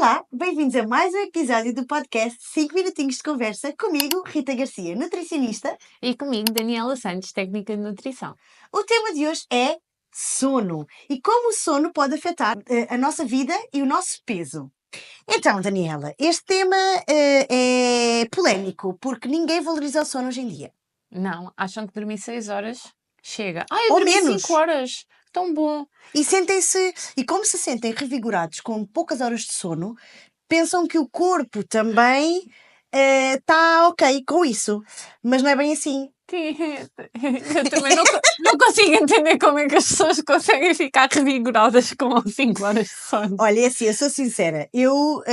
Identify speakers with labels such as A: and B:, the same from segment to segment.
A: Olá, bem-vindos a mais um episódio do podcast 5 minutinhos de conversa comigo, Rita Garcia, nutricionista.
B: E comigo, Daniela Santos, técnica de nutrição.
A: O tema de hoje é sono e como o sono pode afetar a nossa vida e o nosso peso. Então, Daniela, este tema é polémico porque ninguém valoriza o sono hoje em dia.
B: Não, acham que dormir 6 horas chega. Eu
A: Ou
B: dormi
A: menos.
B: 5 horas, tão bom.
A: E como se sentem revigorados com poucas horas de sono, pensam que o corpo também está ok com isso. Mas não é bem assim.
B: Sim, eu também não consigo entender como é que as pessoas conseguem ficar revigoradas com 5 horas de sono.
A: Olha, é assim, eu sou sincera, eu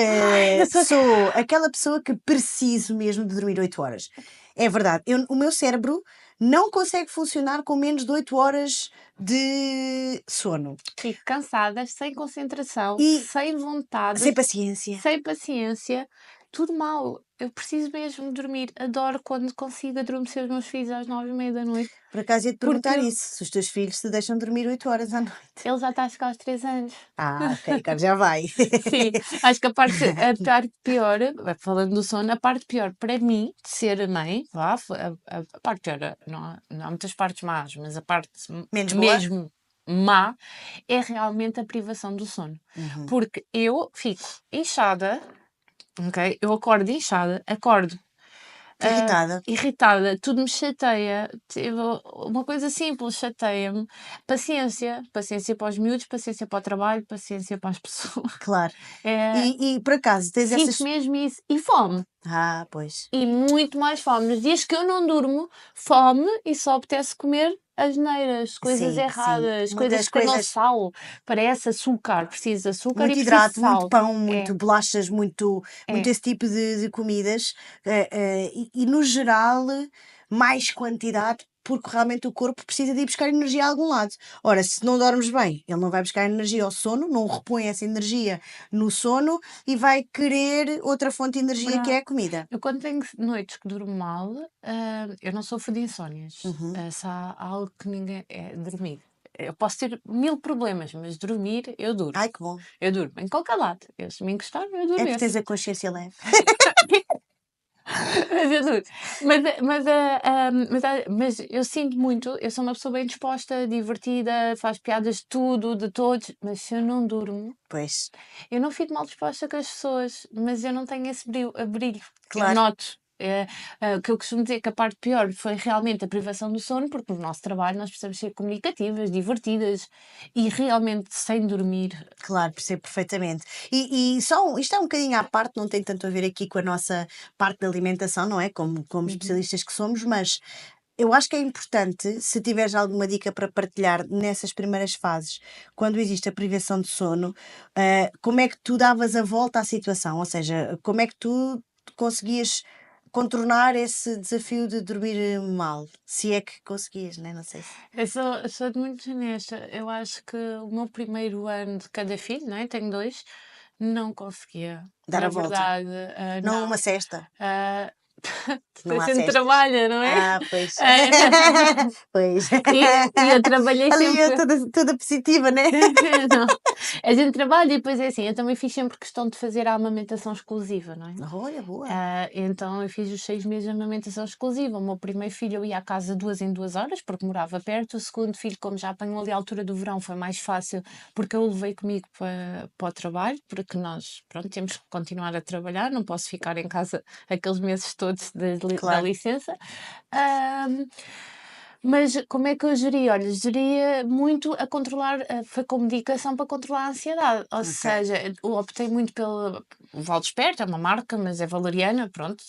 A: sou aquela pessoa que preciso mesmo de dormir 8 horas. É verdade, o meu cérebro não consegue funcionar com menos de 8 horas de sono.
B: Fico cansada, sem concentração,
A: E
B: sem vontade,
A: sem paciência.
B: sem paciência, tudo mal. Eu preciso mesmo dormir. Adoro quando consigo adormecer os meus filhos às 9h30 da noite.
A: Por acaso ia-te perguntar
B: Porque-
A: isso, se os teus filhos te deixam dormir 8 horas à noite.
B: Ele já está a chegar aos 3 anos.
A: Ah, ok, agora já vai.
B: Sim, acho que a parte pior, falando do sono, a parte pior para mim, de ser mãe, a parte pior, não há muitas partes más, mas a parte
A: Menos boa?
B: mesmo má é realmente a privação do sono.
A: Uhum.
B: Porque eu fico inchada, ok? Eu acordo inchada, acordo
A: Irritada.
B: tudo me chateia. Uma coisa simples chateia-me. Paciência para os miúdos, paciência para o trabalho, paciência para as pessoas.
A: Claro.
B: É,
A: E por acaso tens
B: sinto
A: essas.
B: mesmo isso. E fome.
A: Ah, pois.
B: E muito mais fome. Nos dias que eu não durmo, fome e só apetece comer asneiras, coisas
A: Sim,
B: erradas,
A: sim.
B: coisas
A: Muitas
B: que tenham
A: coisas.
B: sal. Parece açúcar, preciso de açúcar
A: Muito
B: e preciso
A: hidrato,
B: de
A: muito
B: sal.
A: pão, muito bolachas, muito
B: É.
A: esse tipo de comidas. E no geral, mais quantidade, porque realmente o corpo precisa de ir buscar energia a algum lado. Ora, se não dormes bem, ele não vai buscar energia ao sono, não repõe essa energia no sono e vai querer outra fonte de energia que é a comida.
B: Eu quando tenho noites que durmo mal, eu não sofro de insónias.
A: Uhum.
B: Se há algo que ninguém... É dormir. Eu posso ter 1000 problemas, mas dormir, eu durmo.
A: Ai, que bom.
B: Eu durmo em qualquer lado. Se me encostar, eu
A: É
B: durmo.
A: porque tens a consciência leve.
B: Mas eu durmo. Mas eu sinto muito, eu sou uma pessoa bem disposta, divertida, faz piadas de tudo, de todos, mas se eu não durmo,
A: Pois,
B: eu não fico mal disposta com as pessoas, mas eu não tenho esse brilho. Eu
A: claro.
B: noto. O que eu costumo dizer que a parte pior foi realmente a privação do sono, porque no nosso trabalho nós precisamos ser comunicativas, divertidas e realmente sem dormir.
A: Claro, percebo perfeitamente. Isto é um bocadinho à parte, não tem tanto a ver aqui com a nossa parte da alimentação, não é? Como especialistas que somos, mas eu acho que é importante, se tiveres alguma dica para partilhar nessas primeiras fases, quando existe a privação de sono, como é que tu davas a volta à situação? Ou seja, como é que tu conseguias contornar esse desafio de dormir mal? Se é que conseguias, né? Não sei se.
B: Eu sou muito honesta. Eu acho que o meu primeiro ano de cada filho, não é? Tenho 2, não conseguia.
A: Dar
B: Na
A: a volta.
B: verdade,
A: Não
B: não.
A: uma cesta.
B: Ah,
A: Não há
B: a gente
A: cestas.
B: trabalha, não é?
A: Ah, pois.
B: Pois. E eu trabalhei
A: Ali eu
B: sempre.
A: toda positiva, né?
B: Não. A gente trabalha e depois é assim, eu também fiz sempre questão de fazer a amamentação exclusiva, não é?
A: Olha, boa.
B: Então eu fiz os 6 meses de amamentação exclusiva. O meu primeiro filho eu ia à casa 2 em 2 horas, porque morava perto. O segundo filho, como já apanhou ali a altura do verão, foi mais fácil, porque eu o levei comigo para o trabalho, porque nós, pronto, temos que continuar a trabalhar, não posso ficar em casa aqueles meses todos da
A: Claro.
B: licença. Mas como é que eu geria? Olha, geria muito a controlar, foi com medicação para controlar a ansiedade. Ou seja, eu optei muito pelo Valdesperto, é uma marca, mas é valeriana, pronto,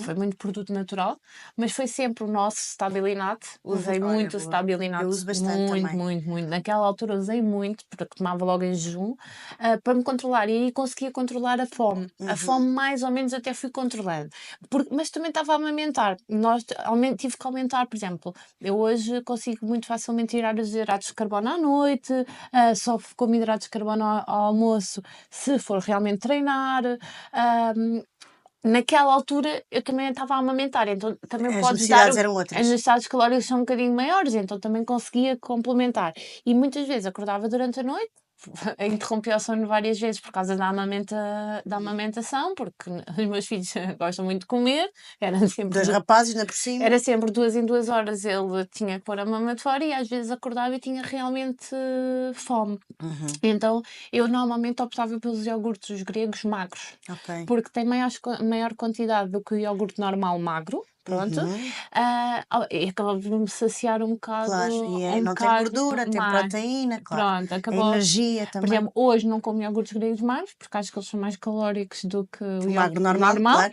B: foi muito produto natural, mas foi sempre o nosso Stabilinate, usei
A: Olha,
B: muito o
A: boa.
B: Stabilinate,
A: Eu uso bastante
B: muito,
A: também.
B: muito, muito. Naquela altura usei muito, porque tomava logo em jejum, para me controlar, e aí conseguia controlar a fome. A fome mais ou menos até fui controlando, mas também estava a amamentar. Tive que aumentar, por exemplo, eu hoje consigo muito facilmente tirar os hidratos de carbono à noite, só como hidratos de carbono ao almoço, se for realmente treinar. Naquela altura eu também estava a amamentar, então também
A: As
B: podes dar.
A: necessidades eram
B: As
A: outras.
B: necessidades calóricas são um bocadinho maiores, então também conseguia complementar. E muitas vezes acordava durante a noite, interrompi o sono várias vezes por causa da amamentação, porque os meus filhos gostam muito de comer, era sempre,
A: Dois rapazes, ainda por cima.
B: era sempre 2 em 2 horas ele tinha que pôr a mama de fora e às vezes acordava e tinha realmente fome.
A: Uhum,
B: Então eu normalmente optava pelos iogurtes os gregos magros,
A: ok.
B: porque tem maior quantidade do que o iogurte normal magro, pronto,
A: Uhum,
B: e acabava por me saciar
A: claro. E
B: um
A: não tem
B: bocado
A: gordura, tem
B: mais.
A: proteína, claro.
B: Pronto,
A: A
B: acabou.
A: energia
B: Por
A: também.
B: exemplo, hoje não como iogurtes gregos magros, porque acho que eles são mais calóricos do que o
A: O magro
B: iogurte
A: normal,
B: normal,
A: claro.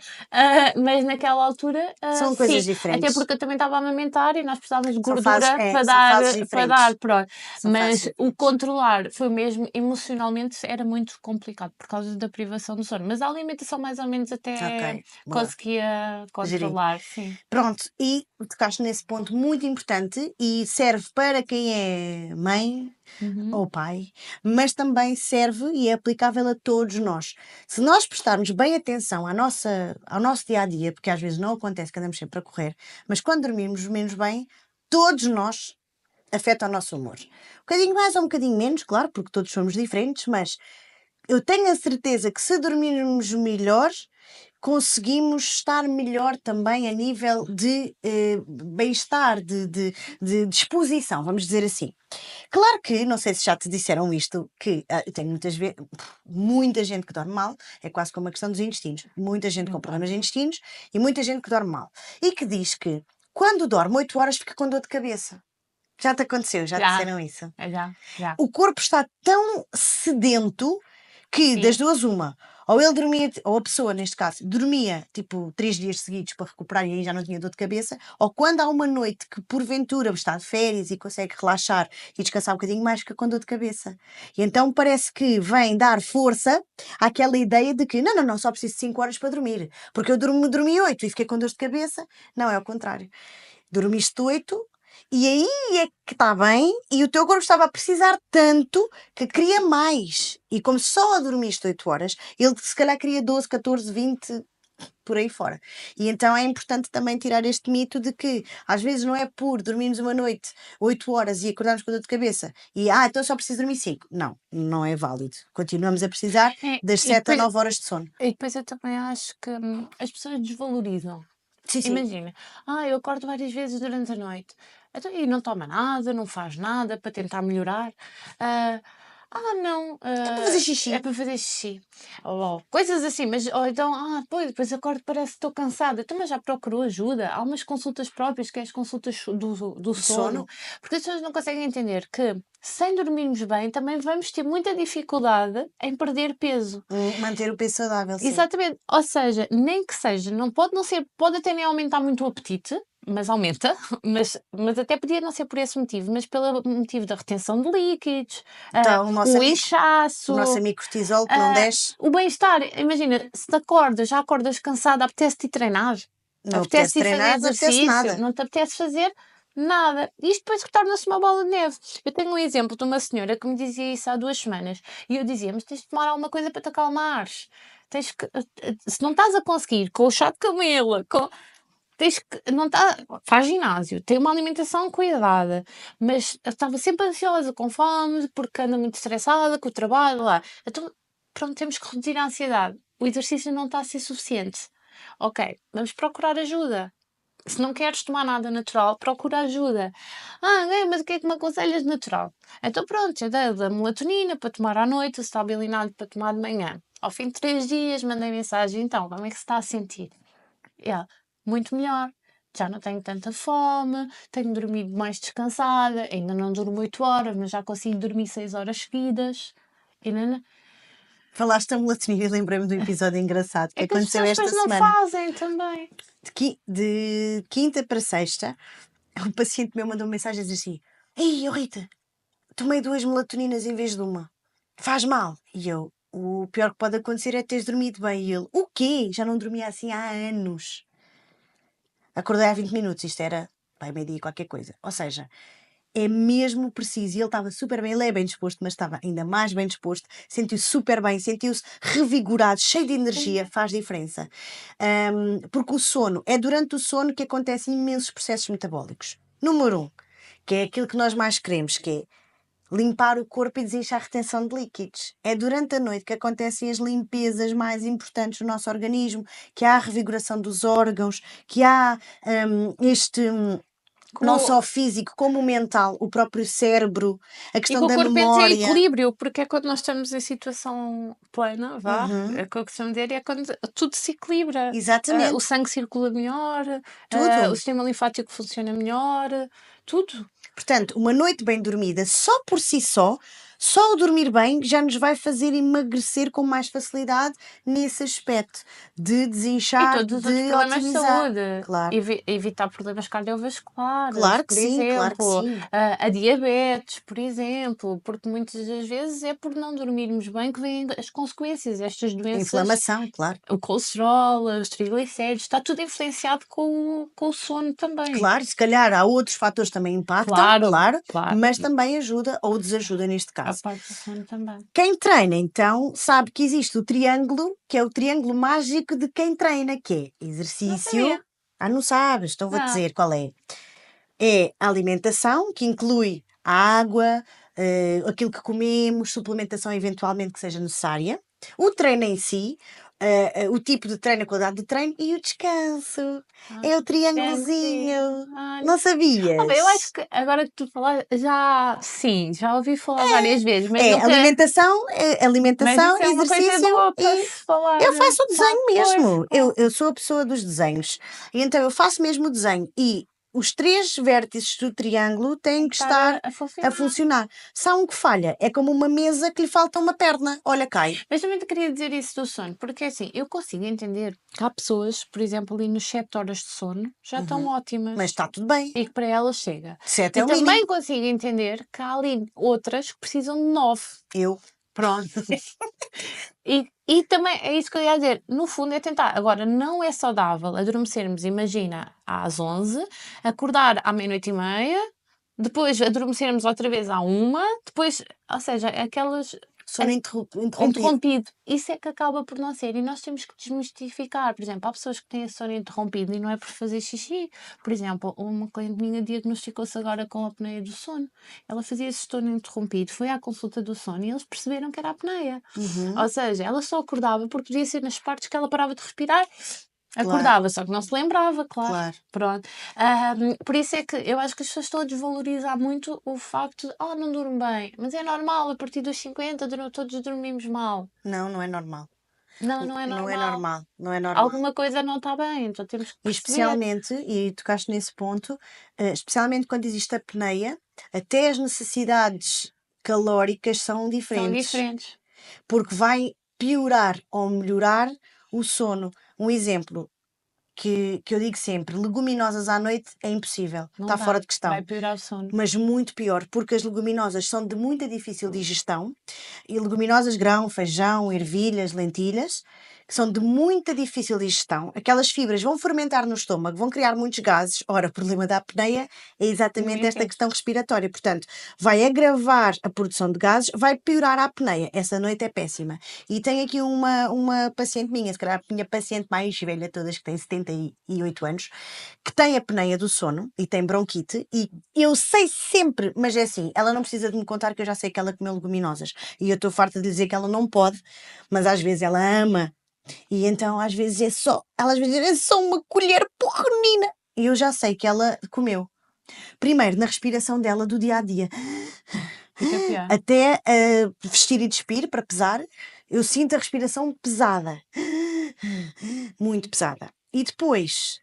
B: mas naquela altura,
A: São
B: sim,
A: coisas
B: até
A: diferentes.
B: porque eu também estava a amamentar e nós precisávamos de
A: São fases,
B: gordura para
A: são
B: dar,
A: fases diferentes.
B: pronto.
A: São fases
B: Mas o
A: diferentes.
B: controlar foi mesmo, emocionalmente era muito complicado por causa da privação do sono, mas a alimentação mais ou menos até
A: Ok, boa.
B: conseguia
A: Gerir.
B: controlar, sim.
A: Pronto, e tocaste nesse ponto muito importante e serve para quem é mãe
B: Uhum.
A: ou pai, mas também serve e é aplicável a todos nós. Se nós prestarmos bem atenção ao nosso dia a dia, porque às vezes não acontece que andamos sempre a correr, mas quando dormirmos menos bem, todos nós afeta o nosso humor. Um bocadinho mais ou um bocadinho menos, claro, porque todos somos diferentes, mas eu tenho a certeza que se dormirmos melhor, conseguimos estar melhor também a nível de bem-estar, de disposição, vamos dizer assim. Claro que, não sei se já te disseram isto, que eu tenho muita gente que dorme mal, é quase como uma questão dos intestinos. Muita gente com problemas de intestinos e muita gente que dorme mal. E que diz que quando dorme 8 horas fica com dor de cabeça. Já te aconteceu? Já te
B: Já,
A: disseram isso?
B: já,
A: O corpo está tão sedento que das
B: sim.
A: duas uma, ou ele dormia, ou a pessoa neste caso, dormia tipo 3 dias seguidos para recuperar e aí já não tinha dor de cabeça, ou quando há uma noite que porventura está de férias e consegue relaxar e descansar um bocadinho mais, fica com dor de cabeça. E então parece que vem dar força àquela ideia de que não, só preciso de 5 horas para dormir, porque eu dormi 8 e fiquei com dor de cabeça. Não, é o contrário. Dormiste 8 e aí é que está bem e o teu corpo estava a precisar tanto que queria mais. E como só dormiste 8 horas, ele se calhar queria 12, 14, 20, por aí fora. E então é importante também tirar este mito de que às vezes não é por dormirmos uma noite 8 horas e acordarmos com dor de cabeça e então só preciso dormir 5. Não, não é válido. Continuamos a precisar
B: É,
A: das
B: e
A: 7 a
B: depois,
A: 9 horas de sono.
B: e depois eu também acho que as pessoas desvalorizam.
A: Sim, sim.
B: Imagina, eu acordo várias vezes durante a noite. Então, e não toma nada, não faz nada para tentar melhorar. Ah, não,
A: É para fazer
B: é
A: xixi.
B: para fazer xixi. Ou coisas assim, mas ou então, pois, depois acordo parece que estou cansada. Então, mas já procurou ajuda? Há umas consultas próprias, que é as consultas do
A: De
B: sono,
A: sono.
B: porque as pessoas não conseguem entender que sem dormirmos bem também vamos ter muita dificuldade em perder peso.
A: Manter o peso saudável, sim.
B: Exatamente. Ou seja, nem que seja, não pode não ser, pode até nem aumentar muito o apetite, mas aumenta, mas até podia não ser por esse motivo, mas pelo motivo da retenção de líquidos,
A: Então,
B: o
A: o nosso
B: inchaço,
A: amigo cortisol que não desce,
B: o bem-estar. Imagina, se te acordas, já acordas cansada, apetece-te ir treinar,
A: não apetece
B: apetece ir fazer
A: treinar, não apetece
B: exercício,
A: nada.
B: não te apetece fazer nada. Isto depois torna-se uma bola de neve. Eu tenho um exemplo de uma senhora que me dizia isso há 2 semanas e eu dizia: mas tens de tomar alguma coisa para te acalmares. Tens que, se não estás a conseguir com o chá de camela, tens que, não tá, faz ginásio, tem uma alimentação cuidada, mas eu estava sempre ansiosa, com fome, porque anda muito estressada com o trabalho lá. Então, pronto, temos que reduzir a ansiedade. O exercício não está a ser suficiente. Ok, vamos procurar ajuda. Se não queres tomar nada natural, procura ajuda. Mas o que é que me aconselhas de natural? Então pronto, eu dei a melatonina para tomar à noite, o estabilinado para tomar de manhã. Ao fim de 3 dias mandei mensagem, então, como é que se está a sentir? E ela, muito melhor. Já não tenho tanta fome, tenho dormido mais descansada, ainda não durmo 8 horas, mas já consigo dormir 6 horas seguidas. Ainda não-
A: Falaste da melatonina e lembrei-me de um episódio engraçado que
B: É que as
A: aconteceu
B: pessoas
A: esta
B: depois não
A: semana.
B: fazem também.
A: De quinta para sexta, um paciente meu mandou uma mensagem a dizer assim: Ei, oh Rita, tomei 2 melatoninas em vez de uma. Faz mal. E eu, o pior que pode acontecer é teres dormido bem. E ele, o quê? Já não dormia assim há anos. Acordei há 20 minutos, isto era, vai, meio-dia e qualquer coisa. Ou seja, é mesmo preciso. E ele estava super bem, ele é bem disposto, mas estava ainda mais bem disposto, sentiu-se super bem, sentiu-se revigorado, cheio de energia, faz diferença. Porque o sono, é durante o sono que acontecem imensos processos metabólicos. Número 1, que é aquilo que nós mais queremos, que é limpar o corpo e desinchar a retenção de líquidos. É durante a noite que acontecem as limpezas mais importantes do nosso organismo, que há a revigoração dos órgãos, que há não
B: Co-
A: só o físico como o mental, o próprio cérebro, a
B: E
A: questão
B: que o
A: da
B: corpo entra em
A: memória.
B: equilíbrio, porque é quando nós estamos em situação plena, vá,
A: Uhum,
B: é o que eu costumo dizer, é quando tudo se equilibra. O
A: exatamente,
B: sangue circula melhor, o
A: tudo.
B: sistema linfático funciona melhor, tudo.
A: Portanto, uma noite bem dormida, só por si só o dormir bem já nos vai fazer emagrecer com mais facilidade nesse aspecto de
B: E
A: desinchar,
B: todos os outros
A: de
B: problemas de
A: otimizar.
B: saúde,
A: Claro,
B: evitar problemas cardiovasculares,
A: claro que
B: por
A: sim, claro que
B: exemplo,
A: sim.
B: a diabetes, por exemplo, porque muitas das vezes é por não dormirmos bem que vêm as consequências, estas doenças,
A: Inflamação, claro.
B: o colesterol, os triglicéridos, está tudo influenciado com o sono também.
A: Claro, se calhar há outros fatores que também impactam,
B: Claro,
A: claro,
B: claro,
A: mas também ajuda ou desajuda neste
B: a
A: caso.
B: parte do sono também.
A: Quem treina, então, sabe que existe o triângulo, que é o triângulo mágico de quem treina, que é
B: Não sabia.
A: exercício. Ah, não sabes, então vou
B: Não.
A: dizer qual é. É a alimentação, que inclui a água, aquilo que comemos, suplementação eventualmente que seja necessária, o treino em si, o tipo de treino, a qualidade do treino e o descanso.
B: Ah,
A: É o
B: sim.
A: triângulozinho.
B: Olha.
A: Não
B: Bem, eu acho
A: sabias?
B: que agora que tu falar, sim, já ouvi falar várias vezes, mas
A: É
B: nunca. Mas
A: alimentação,
B: isso é uma coisa
A: exercício
B: boa para
A: e
B: se falar.
A: eu faço o
B: Claro,
A: desenho
B: pois,
A: mesmo.
B: claro.
A: Eu sou a pessoa dos desenhos. E então eu faço mesmo o desenho. E os três vértices do triângulo
B: Tem
A: têm
B: que
A: que
B: estar
A: estar
B: a
A: a
B: funcionar.
A: funcionar. Se há um que falha, é como uma mesa que lhe falta uma perna. Olha, cai.
B: Mas também te queria dizer isso do sono, porque assim, eu consigo entender que há pessoas, por exemplo, ali nos 7 horas de sono, já estão
A: Uhum. Mas
B: ótimas
A: está tudo bem.
B: e que para elas chega.
A: 7 é
B: E
A: o mínimo.
B: também consigo entender que há ali outras que precisam de 9.
A: Eu.
B: Pronto. E também é isso que eu ia dizer, no fundo é tentar. Agora, não é saudável adormecermos, imagina, às 11, acordar à meia-noite e meia, depois adormecermos outra vez à 1, depois, ou seja, aquelas
A: Sono interrompido.
B: interrompido. Isso é que acaba por não ser. E nós temos que desmistificar. Por exemplo, há pessoas que têm a sono interrompido e não é por fazer xixi. Por exemplo, uma cliente minha diagnosticou-se agora com a apneia do sono. Ela fazia esse sono interrompido, foi à consulta do sono e eles perceberam que era apneia.
A: Uhum.
B: Ou seja, ela só acordava porque podia ser nas partes que ela parava de respirar.
A: Claro,
B: Acordava, só que não se lembrava, claro.
A: claro.
B: Pronto. Por isso é que eu acho que as pessoas estão a desvalorizar muito o facto de, não durmo bem. Mas é normal, a partir dos 50 todos dormimos mal.
A: Não, não é normal.
B: Não, não é
A: Não é
B: normal.
A: normal. Não é normal.
B: Alguma coisa não está bem, então temos que
A: E
B: perceber.
A: especialmente, e tocaste nesse ponto, especialmente quando existe a apneia, até as necessidades calóricas são
B: São
A: diferentes,
B: diferentes.
A: porque vai piorar ou melhorar o sono. Um exemplo que eu digo sempre: leguminosas à noite é impossível,
B: Não
A: está fora
B: dá.
A: de
B: Vai
A: questão.
B: piorar o sono.
A: Mas muito pior, porque as leguminosas são de muita difícil digestão, e leguminosas, grão, feijão, ervilhas, lentilhas, que são de muita difícil digestão. Aquelas fibras vão fermentar no estômago, vão criar muitos gases. Ora, o problema da apneia é exatamente esta
B: Sim.
A: questão respiratória. Portanto, vai agravar a produção de gases, vai piorar a apneia. Essa noite é péssima. E tem aqui uma paciente minha, se calhar a minha paciente mais velha, de todas, que tem 78 anos, que tem apneia do sono e tem bronquite, e eu sei sempre, mas é assim, ela não precisa de me contar que eu já sei que ela comeu leguminosas, e eu estou farta de dizer que ela não pode, mas às vezes ela ama, e então às vezes ela às vezes é só uma colher porrenina, e eu já sei que ela comeu. Primeiro, na respiração dela do dia a dia,
B: Fica pior.
A: até vestir e despir para pesar, eu sinto a respiração pesada, muito pesada. E depois,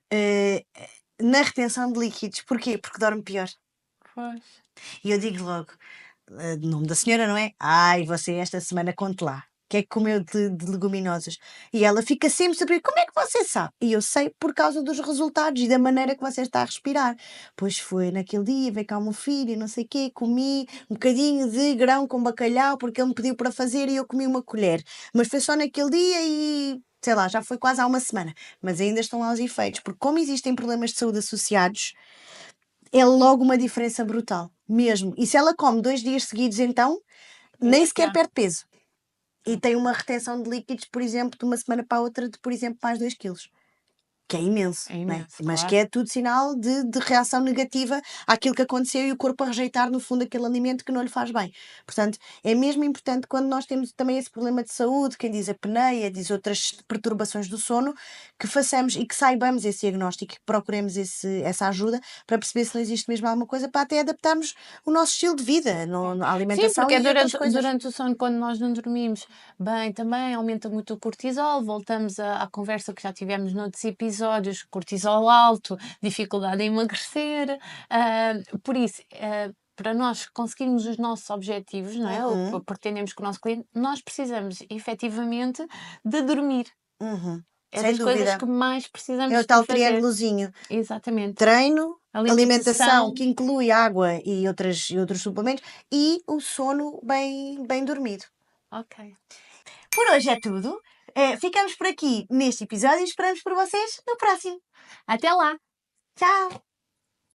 A: na retenção de líquidos, porquê? Porque dorme pior.
B: Pois.
A: E eu digo logo, nome da senhora, não é? Ai, você esta semana conte lá. O que é que comeu de leguminosas? E ela fica sempre a saber, como é que você sabe? E eu sei por causa dos resultados e da maneira que você está a respirar. Pois foi naquele dia, veio cá o meu filho, e não sei o quê, comi um bocadinho de grão com bacalhau, porque ele me pediu para fazer e eu comi uma colher. Mas foi só naquele dia e, sei lá, já foi quase há uma semana. Mas ainda estão lá os efeitos, porque como existem problemas de saúde associados, é logo uma diferença brutal, mesmo. E se ela come 2 dias seguidos, então, nem
B: Ainda
A: sequer
B: pior.
A: perde peso. E tem uma retenção de líquidos, por exemplo, de uma semana para a outra, de, por exemplo, mais 2 quilos. que é imenso,
B: É
A: não é?
B: imenso,
A: Mas
B: claro.
A: que é tudo sinal de reação negativa àquilo que aconteceu e o corpo a rejeitar, no fundo, aquele alimento que não lhe faz bem. Portanto, é mesmo importante quando nós temos também esse problema de saúde, quem diz apneia, diz outras perturbações do sono, que façamos e que saibamos esse diagnóstico, que procuremos essa ajuda para perceber se não existe mesmo alguma coisa, para até adaptarmos o nosso estilo de vida, a
B: Sim,
A: alimentação
B: porque é
A: e outras
B: durante,
A: coisas.
B: durante o sono, quando nós não dormimos bem, também aumenta muito o cortisol. Voltamos à conversa que já tivemos noutros episódios: cortisol alto, dificuldade em emagrecer. Por isso, para nós conseguirmos os nossos objetivos, não é? O que
A: Uhum,
B: pretendemos com o nosso cliente, nós precisamos efetivamente de dormir.
A: uhum.
B: É
A: Sem
B: das coisas
A: dúvida.
B: que mais
A: É o
B: precisamos de
A: tal
B: fazer.
A: triângulozinho.
B: Exatamente.
A: Treino, alimentação,
B: Alimentação.
A: que inclui água e outros suplementos, e o sono bem dormido.
B: Ok.
A: Por hoje é tudo. Ficamos por aqui neste episódio e esperamos por vocês no próximo.
B: Até lá!
A: Tchau!